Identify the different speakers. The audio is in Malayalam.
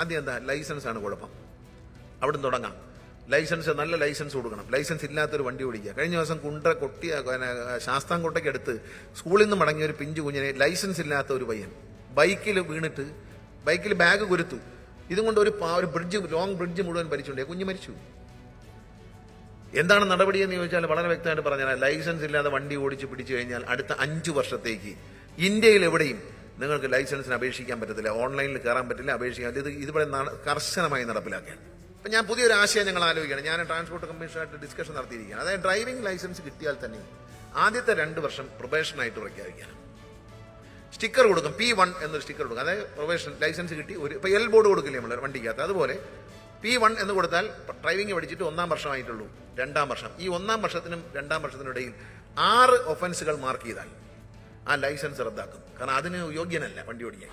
Speaker 1: ആദ്യം എന്താ ലൈസൻസ് ആണ് കുഴപ്പം. അവിടുന്ന് തുടങ്ങാം. ലൈസൻസ്, നല്ല ലൈസൻസ് കൊടുക്കണം. ലൈസൻസ് ഇല്ലാത്തൊരു വണ്ടി ഓടിക്കുക. കഴിഞ്ഞ ദിവസം ശാസ്താംകോട്ടയ്ക്ക് അടുത്ത് സ്കൂളിൽ നിന്ന് മടങ്ങിയ ഒരു പിഞ്ചു കുഞ്ഞിനെ ലൈസൻസ് ഇല്ലാത്ത ഒരു പയ്യൻ ബൈക്കിൽ വീണിട്ട് ബൈക്കിൽ ബാഗ് കുരുത്തു. ഇതും കൊണ്ട് ഒരു ബ്രിഡ്ജ്, ലോങ് ബ്രിഡ്ജ് മുഴുവൻ ഭരിച്ചുകൊണ്ടേ കുഞ്ഞ് മരിച്ചു. എന്താണ് നടപടി എന്ന് ചോദിച്ചാൽ വളരെ വ്യക്തമായിട്ട് പറഞ്ഞാൽ, ലൈസൻസ് ഇല്ലാതെ വണ്ടി ഓടിച്ച് പിടിച്ചു കഴിഞ്ഞാൽ അടുത്ത 5 വർഷത്തേക്ക് ഇന്ത്യയിൽ എവിടെയും നിങ്ങൾക്ക് ലൈസൻസിന് അപേക്ഷിക്കാൻ പറ്റത്തില്ല, ഓൺലൈനിൽ കയറാൻ പറ്റില്ല, അപേക്ഷിക്കാൻ. ഇതിവിടെ കർശനമായി നടപ്പിലാക്കുകയാണ്. അപ്പം ഞാൻ പുതിയൊരു ആശയം ഞങ്ങൾ ആലോചിക്കുകയാണ്. ഞാൻ ട്രാൻസ്പോർട്ട് കമ്മീഷനായിട്ട് ഡിസ്കഷൻ നടത്തിയിരിക്കുകയാണ്. അതായത് ഡ്രൈവിംഗ് ലൈസൻസ് കിട്ടിയാൽ തന്നെ ആദ്യത്തെ 2 വർഷം പ്രൊബേഷനായിട്ട് പ്രഖ്യാപിക്കുകയാണ്. സ്റ്റിക്കർ കൊടുക്കും, P1 എന്നൊരു സ്റ്റിക്കർ കൊടുക്കും. അതായത് പ്രൊബേഷൻ ലൈസൻസ് കിട്ടി. ഇപ്പൊ L ബോർഡ് കൊടുക്കില്ലേ നമ്മൾ വണ്ടിക്കകത്ത്, അതുപോലെ P1 എന്ന് കൊടുത്താൽ ഡ്രൈവിംഗ് പഠിച്ചിട്ട് 1-ാം വർഷമായിട്ടുള്ളൂ, 2-ാം വർഷം. ഈ 1-ാം വർഷത്തിനും 2-ാം വർഷത്തിനും ഇടയിൽ 6 ഒഫൻസുകൾ മാർക്ക് ചെയ്താൽ ആ ലൈസൻസ് റദ്ദാക്കും. കാരണം അതിന് യോഗ്യനല്ല വണ്ടി ഓടിക്കാൻ.